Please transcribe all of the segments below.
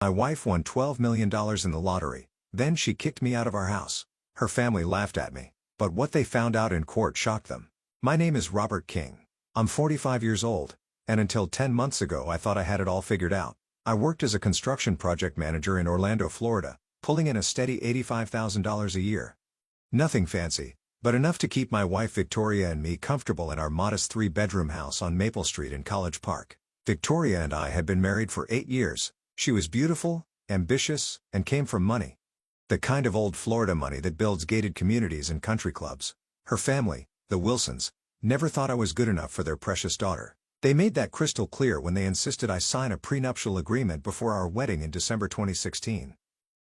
My wife won $12 million in the lottery, then she kicked me out of our house. Her family laughed at me, but what they found out in court shocked them. My name is Robert King. I'm 45 years old, and until 10 months ago I thought I had it all figured out. I worked as a construction project manager in Orlando, Florida, pulling in a steady $85,000 a year. Nothing fancy, but enough to keep my wife Victoria and me comfortable in our modest 3-bedroom house on Maple Street in College Park. Victoria and I had been married for 8 years. She was beautiful, ambitious, and came from money. The kind of old Florida money that builds gated communities and country clubs. Her family, the Wilsons, never thought I was good enough for their precious daughter. They made that crystal clear when they insisted I sign a prenuptial agreement before our wedding in December 2016.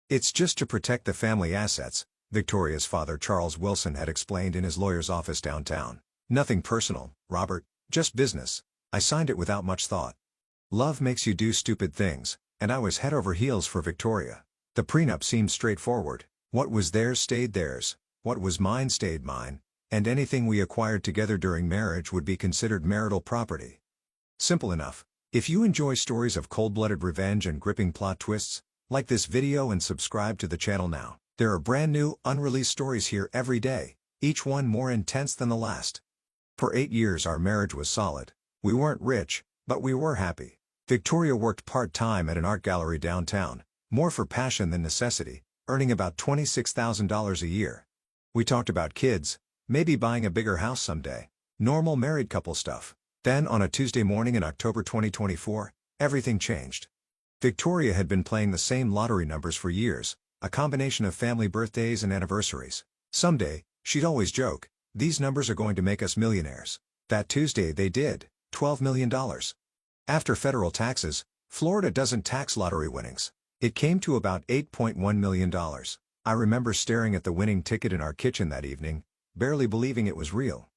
It's just to protect the family assets, Victoria's father Charles Wilson had explained in his lawyer's office downtown. Nothing personal, Robert, just business. I signed it without much thought. Love makes you do stupid things, and I was head over heels for Victoria. The prenup seemed straightforward. What was theirs stayed theirs, what was mine stayed mine, and anything we acquired together during marriage would be considered marital property. Simple enough. If you enjoy stories of cold-blooded revenge and gripping plot twists, like this video and subscribe to the channel now. There are brand new, unreleased stories here every day, each one more intense than the last. For 8 years our marriage was solid. We weren't rich, but we were happy. Victoria worked part-time at an art gallery downtown, more for passion than necessity, earning about $26,000 a year. We talked about kids, maybe buying a bigger house someday. Normal married couple stuff. Then on a Tuesday morning in October 2024, everything changed. Victoria had been playing the same lottery numbers for years, a combination of family birthdays and anniversaries. Someday, she'd always joke, these numbers are going to make us millionaires. That Tuesday they did, $12 million. After federal taxes, Florida doesn't tax lottery winnings. It came to about $8.1 million. I remember staring at the winning ticket in our kitchen that evening, barely believing it was real.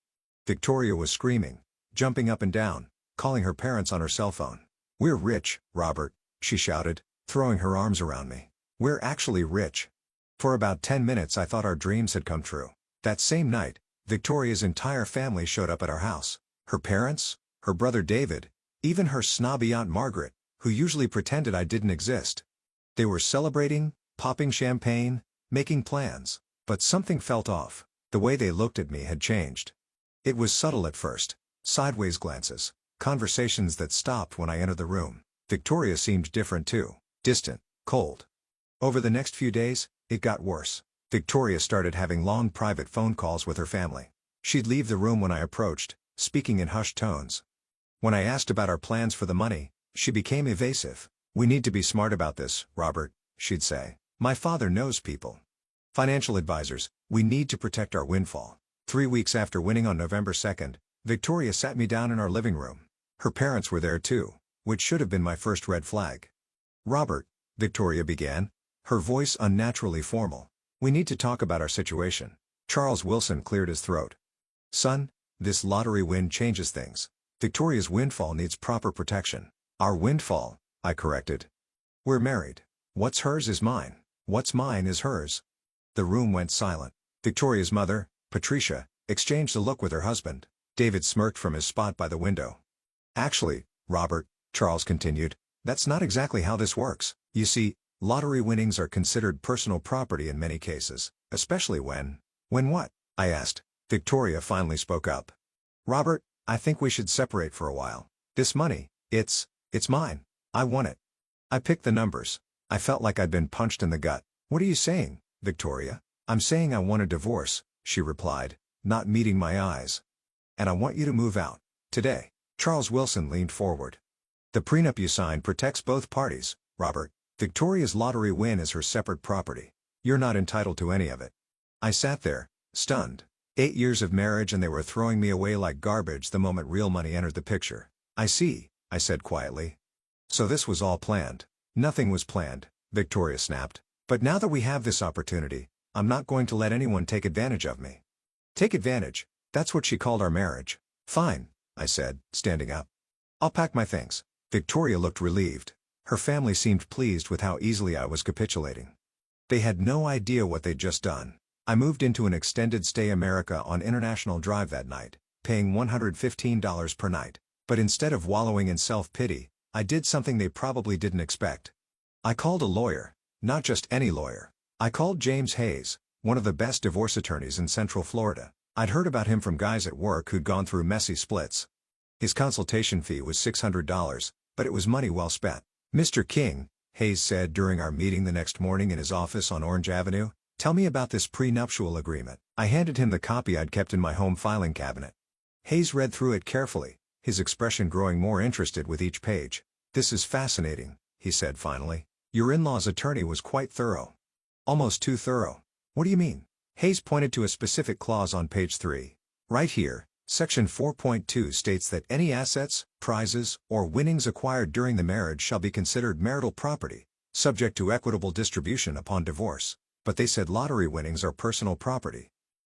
Victoria was screaming, jumping up and down, calling her parents on her cell phone. "We're rich, Robert," she shouted, throwing her arms around me. "We're actually rich." For about 10 minutes I thought our dreams had come true. That same night, Victoria's entire family showed up at our house. Her parents, her brother David, even her snobby Aunt Margaret, who usually pretended I didn't exist. They were celebrating, popping champagne, making plans. But something felt off. The way they looked at me had changed. It was subtle at first. Sideways glances, conversations that stopped when I entered the room. Victoria seemed different too. Distant, cold. Over the next few days, it got worse. Victoria started having long private phone calls with her family. She'd leave the room when I approached, speaking in hushed tones. When I asked about our plans for the money, she became evasive. "We need to be smart about this, Robert," she'd say. "My father knows people. Financial advisors, we need to protect our windfall." 3 weeks after winning on November 2nd, Victoria sat me down in our living room. Her parents were there too, which should have been my first red flag. "Robert," Victoria began, her voice unnaturally formal, "we need to talk about our situation." Charles Wilson cleared his throat. "Son, this lottery win changes things. Victoria's windfall needs proper protection." "Our windfall," I corrected. "We're married. What's hers is mine. What's mine is hers." The room went silent. Victoria's mother, Patricia, exchanged a look with her husband. David smirked from his spot by the window. "Actually, Robert," Charles continued, "that's not exactly how this works. You see, lottery winnings are considered personal property in many cases, especially when..." "When what?" I asked. Victoria finally spoke up. "Robert, I think we should separate for a while. This money, it's mine. I won it. I picked the numbers." I felt like I'd been punched in the gut. "What are you saying, Victoria?" "I'm saying I want a divorce," she replied, not meeting my eyes. "And I want you to move out. Today." Charles Wilson leaned forward. "The prenup you signed protects both parties, Robert. Victoria's lottery win is her separate property. You're not entitled to any of it." I sat there, stunned. 8 years of marriage and they were throwing me away like garbage the moment real money entered the picture. "I see," I said quietly. "So this was all planned." "Nothing was planned," Victoria snapped. "But now that we have this opportunity, I'm not going to let anyone take advantage of me." "Take advantage?" That's what she called our marriage. "Fine," I said, standing up. "I'll pack my things." Victoria looked relieved. Her family seemed pleased with how easily I was capitulating. They had no idea what they'd just done. I moved into an extended stay America on International Drive that night, paying $115 per night. But instead of wallowing in self-pity, I did something they probably didn't expect. I called a lawyer, not just any lawyer. I called James Hayes, one of the best divorce attorneys in Central Florida. I'd heard about him from guys at work who'd gone through messy splits. His consultation fee was $600, but it was money well spent. "Mr. King," Hayes said during our meeting the next morning in his office on Orange Avenue, "tell me about this prenuptial agreement." I handed him the copy I'd kept in my home filing cabinet. Hayes read through it carefully, his expression growing more interested with each page. "This is fascinating," he said finally. "Your in-law's attorney was quite thorough. Almost too thorough." "What do you mean?" Hayes pointed to a specific clause on page 3. "Right here, Section 4.2 states that any assets, prizes, or winnings acquired during the marriage shall be considered marital property, subject to equitable distribution upon divorce." But they said lottery winnings are personal property.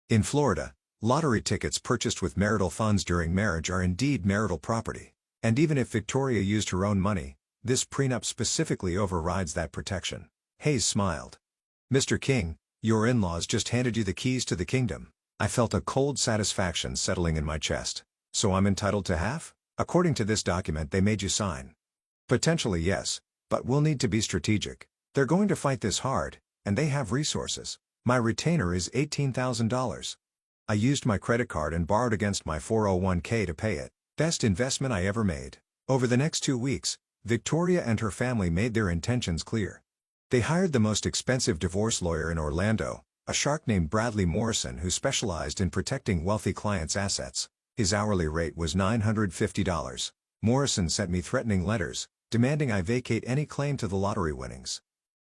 In Florida, lottery tickets purchased with marital funds during marriage are indeed marital property. And even if Victoria used her own money, this prenup specifically overrides that protection. Hayes smiled. "Mr. King, your in-laws just handed you the keys to the kingdom." I felt a cold satisfaction settling in my chest. "So I'm entitled to half? According to this document they made you sign." "Potentially yes, but we'll need to be strategic. They're going to fight this hard, and they have resources. My retainer is $18,000. I used my credit card and borrowed against my 401k to pay it. Best investment I ever made." Over the next 2 weeks, Victoria and her family made their intentions clear. They hired the most expensive divorce lawyer in Orlando, a shark named Bradley Morrison who specialized in protecting wealthy clients' assets. His hourly rate was $950. Morrison sent me threatening letters, demanding I vacate any claim to the lottery winnings.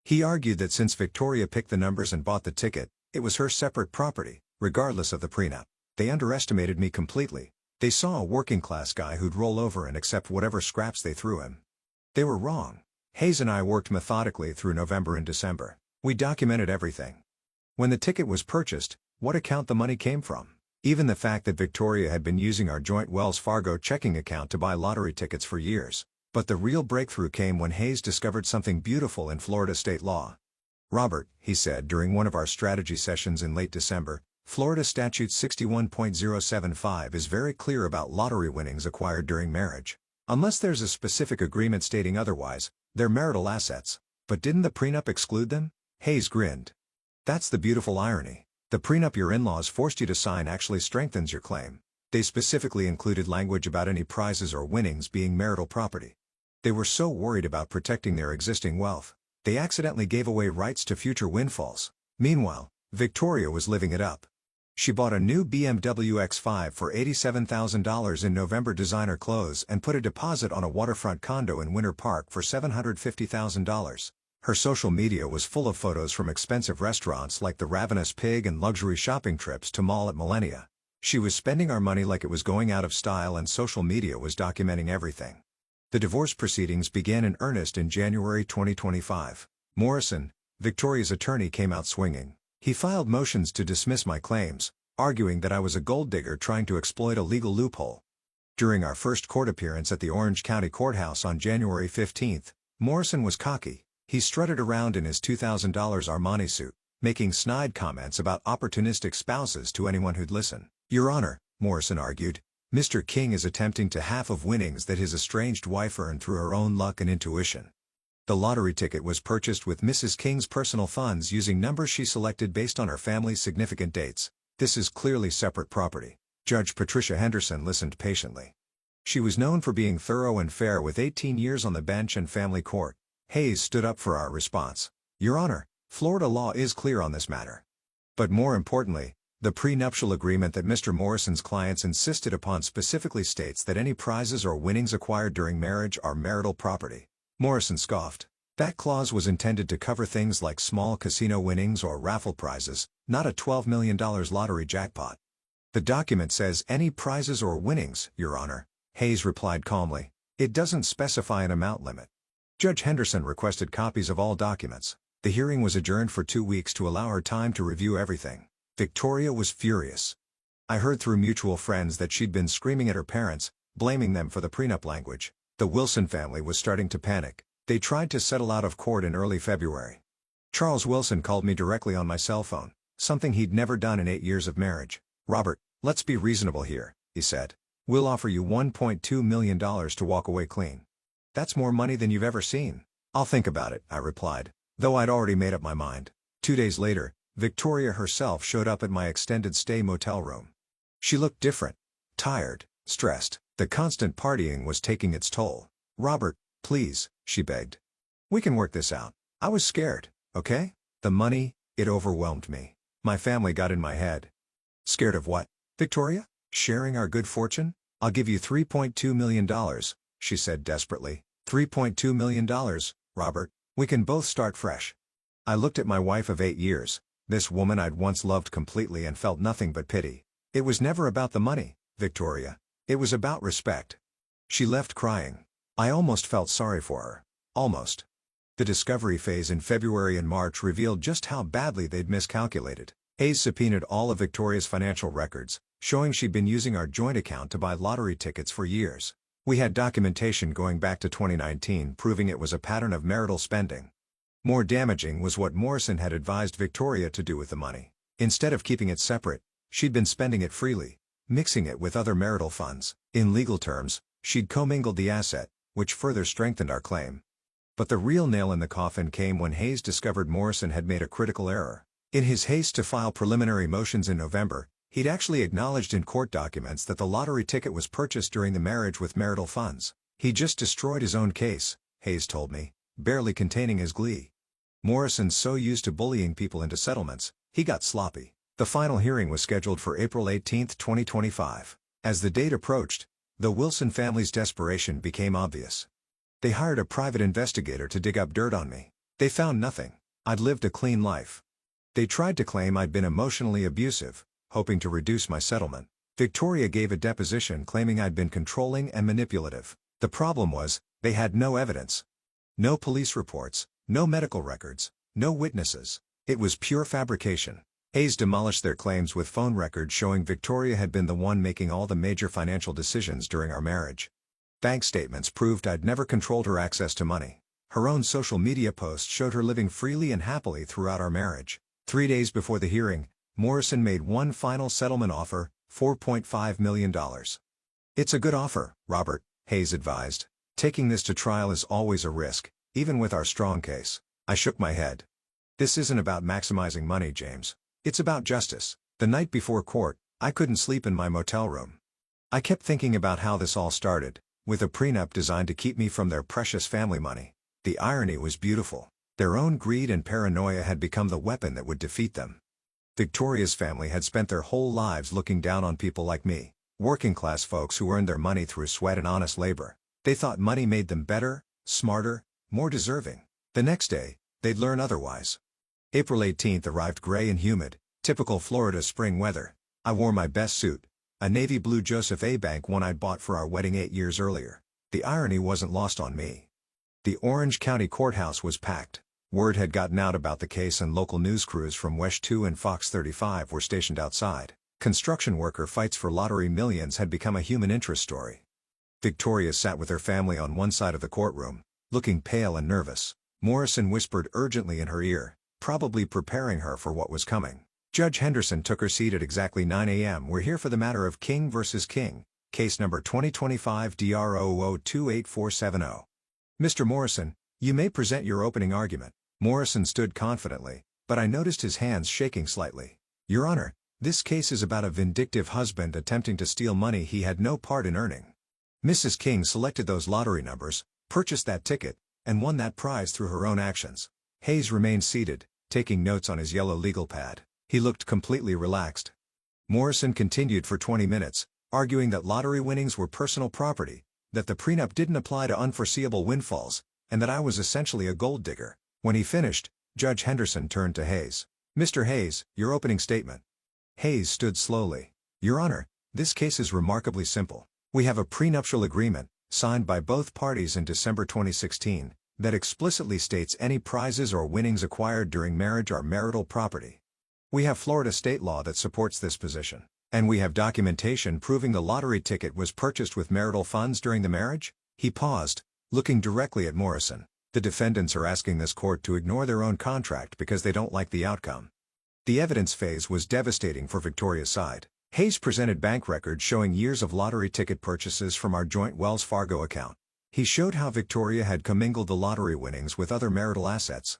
He argued that since Victoria picked the numbers and bought the ticket, it was her separate property, regardless of the prenup. They underestimated me completely. They saw a working-class guy who'd roll over and accept whatever scraps they threw him. They were wrong. Hayes and I worked methodically through November and December. We documented everything. When the ticket was purchased, what account the money came from. Even the fact that Victoria had been using our joint Wells Fargo checking account to buy lottery tickets for years. But the real breakthrough came when Hayes discovered something beautiful in Florida state law. "Robert," he said during one of our strategy sessions in late December, "Florida Statute 61.075 is very clear about lottery winnings acquired during marriage. Unless there's a specific agreement stating otherwise, they're marital assets." "But didn't the prenup exclude them?" Hayes grinned. "That's the beautiful irony. The prenup your in-laws forced you to sign actually strengthens your claim. They specifically included language about any prizes or winnings being marital property. They were so worried about protecting their existing wealth, they accidentally gave away rights to future windfalls." Meanwhile, Victoria was living it up. She bought a new BMW X5 for $87,000 in November designer clothes and put a deposit on a waterfront condo in Winter Park for $750,000. Her social media was full of photos from expensive restaurants like the Ravenous Pig and luxury shopping trips to Mall at Millennia. She was spending our money like it was going out of style, and social media was documenting everything. The divorce proceedings began in earnest in January 2025. Morrison, Victoria's attorney, came out swinging. He filed motions to dismiss my claims, arguing that I was a gold digger trying to exploit a legal loophole. During our first court appearance at the Orange County Courthouse on January 15, Morrison was cocky. He strutted around in his $2,000 Armani suit, making snide comments about opportunistic spouses to anyone who'd listen. "Your Honor," Morrison argued, "Mr. King is attempting to half of winnings that his estranged wife earned through her own luck and intuition. The lottery ticket was purchased with Mrs. King's personal funds using numbers she selected based on her family's significant dates. This is clearly separate property." Judge Patricia Henderson listened patiently. She was known for being thorough and fair with 18 years on the bench and family court. Hayes stood up for our response. "Your Honor, Florida law is clear on this matter. But more importantly, the prenuptial agreement that Mr. Morrison's clients insisted upon specifically states that any prizes or winnings acquired during marriage are marital property." Morrison scoffed. "That clause was intended to cover things like small casino winnings or raffle prizes, not a $12 million lottery jackpot." "The document says any prizes or winnings, Your Honor," Hayes replied calmly. "It doesn't specify an amount limit." Judge Henderson requested copies of all documents. The hearing was adjourned for 2 weeks to allow her time to review everything. Victoria was furious. I heard through mutual friends that she'd been screaming at her parents, blaming them for the prenup language. The Wilson family was starting to panic. They tried to settle out of court in early February. Charles Wilson called me directly on my cell phone, something he'd never done in 8 years of marriage. "Robert, let's be reasonable here," he said. "We'll offer you $1.2 million to walk away clean. That's more money than you've ever seen. "I'll think about it," I replied, though I'd already made up my mind. 2 days later, Victoria herself showed up at my extended stay motel room. She looked different. Tired, stressed. The constant partying was taking its toll. "Robert, please," she begged. "We can work this out. I was scared, okay? The money, it overwhelmed me. My family got in my head." "Scared of what, Victoria? Sharing our good fortune? I'll give you $3.2 million, she said desperately. $3.2 million, Robert. We can both start fresh." I looked at my wife of 8 years, this woman I'd once loved completely and felt nothing but pity. "It was never about the money, Victoria. It was about respect." She left crying. I almost felt sorry for her. Almost. The discovery phase in February and March revealed just how badly they'd miscalculated. Hayes subpoenaed all of Victoria's financial records, showing she'd been using our joint account to buy lottery tickets for years. We had documentation going back to 2019 proving it was a pattern of marital spending. More damaging was what Morrison had advised Victoria to do with the money. Instead of keeping it separate, she'd been spending it freely, mixing it with other marital funds. In legal terms, she'd commingled the asset, which further strengthened our claim. But the real nail in the coffin came when Hayes discovered Morrison had made a critical error. In his haste to file preliminary motions in November, he'd actually acknowledged in court documents that the lottery ticket was purchased during the marriage with marital funds. He just destroyed his own case, Hayes told me, barely containing his glee. Morrison's so used to bullying people into settlements, he got sloppy. The final hearing was scheduled for April 18, 2025. As the date approached, the Wilson family's desperation became obvious. They hired a private investigator to dig up dirt on me. They found nothing. I'd lived a clean life. They tried to claim I'd been emotionally abusive, hoping to reduce my settlement. Victoria gave a deposition claiming I'd been controlling and manipulative. The problem was, they had no evidence. No police reports, no medical records, no witnesses. It was pure fabrication. Hayes demolished their claims with phone records showing Victoria had been the one making all the major financial decisions during our marriage. Bank statements proved I'd never controlled her access to money. Her own social media posts showed her living freely and happily throughout our marriage. 3 days before the hearing, Morrison made one final settlement offer, $4.5 million. "It's a good offer, Robert," Hayes advised. "Taking this to trial is always a risk, even with our strong case." I shook my head. "This isn't about maximizing money, James. It's about justice." The night before court, I couldn't sleep in my motel room. I kept thinking about how this all started, with a prenup designed to keep me from their precious family money. The irony was beautiful. Their own greed and paranoia had become the weapon that would defeat them. Victoria's family had spent their whole lives looking down on people like me, working-class folks who earned their money through sweat and honest labor. They thought money made them better, smarter, more deserving. The next day, they'd learn otherwise. April 18th arrived gray and humid, typical Florida spring weather. I wore my best suit, a navy blue Joseph A. Bank one I'd bought for our wedding 8 years earlier. The irony wasn't lost on me. The Orange County Courthouse was packed. Word had gotten out about the case and local news crews from WESH 2 and Fox 35 were stationed outside. Construction worker fights for lottery millions had become a human interest story. Victoria sat with her family on one side of the courtroom, looking pale and nervous. Morrison whispered urgently in her ear, probably preparing her for what was coming. Judge Henderson took her seat at exactly 9 a.m. "We're here for the matter of King versus King, case number 2025 DRO028470. Mr. Morrison, you may present your opening argument." Morrison stood confidently, but I noticed his hands shaking slightly. "Your Honor, this case is about a vindictive husband attempting to steal money he had no part in earning. Mrs. King selected those lottery numbers, purchased that ticket, and won that prize through her own actions." Hayes remained seated, taking notes on his yellow legal pad. He looked completely relaxed. Morrison continued for 20 minutes, arguing that lottery winnings were personal property, that the prenup didn't apply to unforeseeable windfalls, and that I was essentially a gold digger. When he finished, Judge Henderson turned to Hayes. "Mr. Hayes, your opening statement." Hayes stood slowly. "Your Honor, this case is remarkably simple. We have a prenuptial agreement, signed by both parties in December 2016, that explicitly states any prizes or winnings acquired during marriage are marital property. We have Florida state law that supports this position, and we have documentation proving the lottery ticket was purchased with marital funds during the marriage." He paused, looking directly at Morrison. "The defendants are asking this court to ignore their own contract because they don't like the outcome." The evidence phase was devastating for Victoria's side. Hayes presented bank records showing years of lottery ticket purchases from our joint Wells Fargo account. He showed how Victoria had commingled the lottery winnings with other marital assets.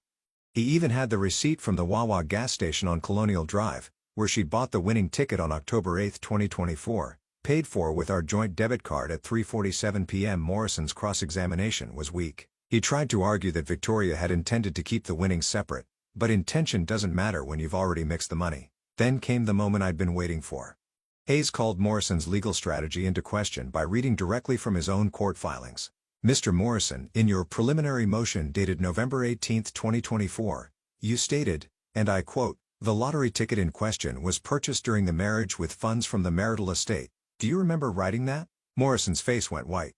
He even had the receipt from the Wawa gas station on Colonial Drive, where she'd bought the winning ticket on October 8, 2024, paid for with our joint debit card at 3:47 p.m. Morrison's cross-examination was weak. He tried to argue that Victoria had intended to keep the winnings separate, but intention doesn't matter when you've already mixed the money. Then came the moment I'd been waiting for. Hayes called Morrison's legal strategy into question by reading directly from his own court filings. Mr. Morrison, in your preliminary motion dated November 18, 2024, you stated, and I quote, "The lottery ticket in question was purchased during the marriage with funds from the marital estate. Do you remember writing that?" Morrison's face went white.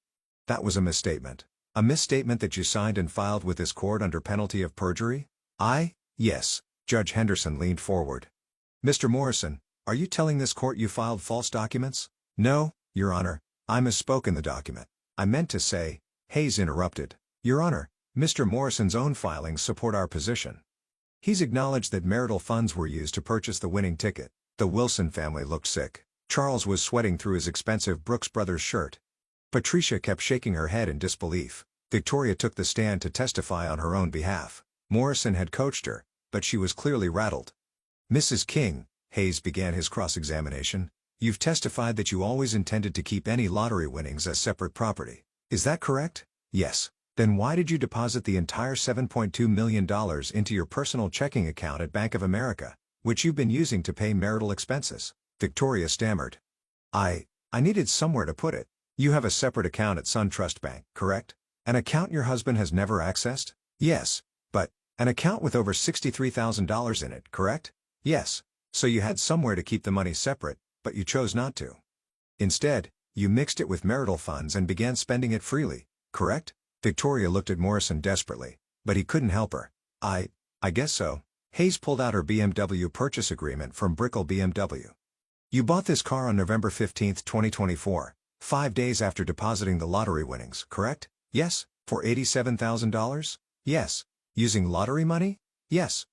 That was a misstatement. A misstatement that you signed and filed with this court under penalty of perjury? Yes. Judge Henderson leaned forward. Mr. Morrison, are you telling this court you filed false documents? No, Your Honor, I misspoke in the document. I meant to say, Hayes interrupted. Your Honor, Mr. Morrison's own filings support our position. He's acknowledged that marital funds were used to purchase the winning ticket. The Wilson family looked sick. Charles was sweating through his expensive Brooks Brothers shirt. Patricia kept shaking her head in disbelief. Victoria took the stand to testify on her own behalf. Morrison had coached her, but she was clearly rattled. Mrs. King, Hayes began his cross-examination, you've testified that you always intended to keep any lottery winnings as separate property. Is that correct? Yes. Then why did you deposit the entire $7.2 million into your personal checking account at Bank of America, which you've been using to pay marital expenses? Victoria stammered. I needed somewhere to put it. You have a separate account at SunTrust Bank, correct? An account your husband has never accessed? Yes. But, an account with over $63,000 in it, correct? Yes. So you had somewhere to keep the money separate, but you chose not to. Instead, you mixed it with marital funds and began spending it freely, correct? Victoria looked at Morrison desperately, but he couldn't help her. I guess so. Hayes pulled out her BMW purchase agreement from Brickell BMW. You bought this car on November 15, 2024, 5 days after depositing the lottery winnings, correct? Yes. For $87,000? Yes. Using lottery money? Yes.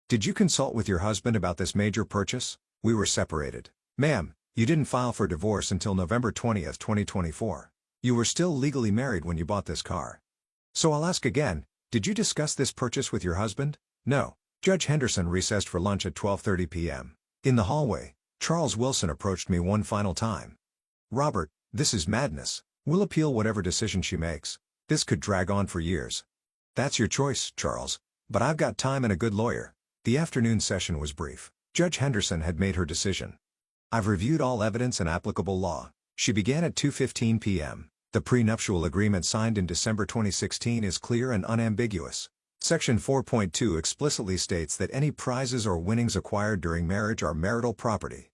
Did you consult with your husband about this major purchase? We were separated. Ma'am, you didn't file for divorce until November 20, 2024. You were still legally married when you bought this car. So I'll ask again, did you discuss this purchase with your husband? No. Judge Henderson recessed for lunch at 12:30 p.m. In the hallway, Charles Wilson approached me one final time. Robert, this is madness. We'll appeal whatever decision she makes. This could drag on for years. That's your choice, Charles, but I've got time and a good lawyer. The afternoon session was brief. Judge Henderson had made her decision. I've reviewed all evidence and applicable law. She began at 2:15 p.m. The prenuptial agreement signed in December 2016 is clear and unambiguous. Section 4.2 explicitly states that any prizes or winnings acquired during marriage are marital property.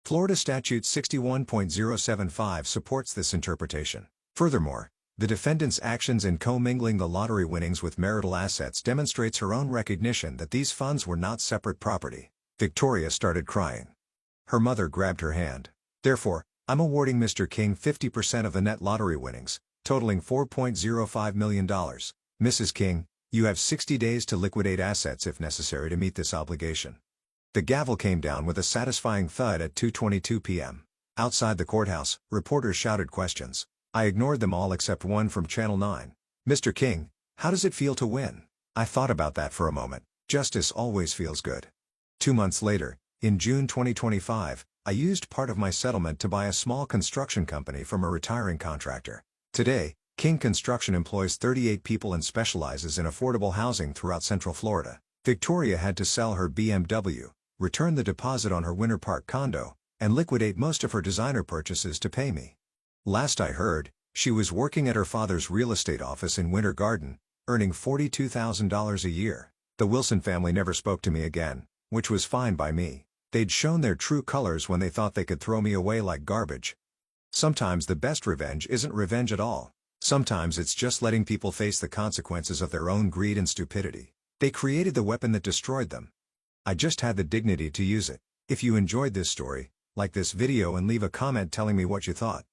Florida Statute 61.075 supports this interpretation. Furthermore, the defendant's actions in commingling the lottery winnings with marital assets demonstrates her own recognition that these funds were not separate property. Victoria started crying. Her mother grabbed her hand. Therefore, I'm awarding Mr. King 50% of the net lottery winnings, totaling $4.05 million. Mrs. King, you have 60 days to liquidate assets if necessary to meet this obligation. The gavel came down with a satisfying thud at 2:22 p.m. Outside the courthouse, reporters shouted questions. I ignored them all except one from Channel 9. Mr. King, how does it feel to win? I thought about that for a moment. Justice always feels good. 2 months later, in June 2025, I used part of my settlement to buy a small construction company from a retiring contractor. Today, King Construction employs 38 people and specializes in affordable housing throughout Central Florida. Victoria had to sell her BMW, return the deposit on her Winter Park condo, and liquidate most of her designer purchases to pay me. Last I heard, she was working at her father's real estate office in Winter Garden, earning $42,000 a year. The Wilson family never spoke to me again, which was fine by me. They'd shown their true colors when they thought they could throw me away like garbage. Sometimes the best revenge isn't revenge at all. Sometimes it's just letting people face the consequences of their own greed and stupidity. They created the weapon that destroyed them. I just had the dignity to use it. If you enjoyed this story, like this video and leave a comment telling me what you thought.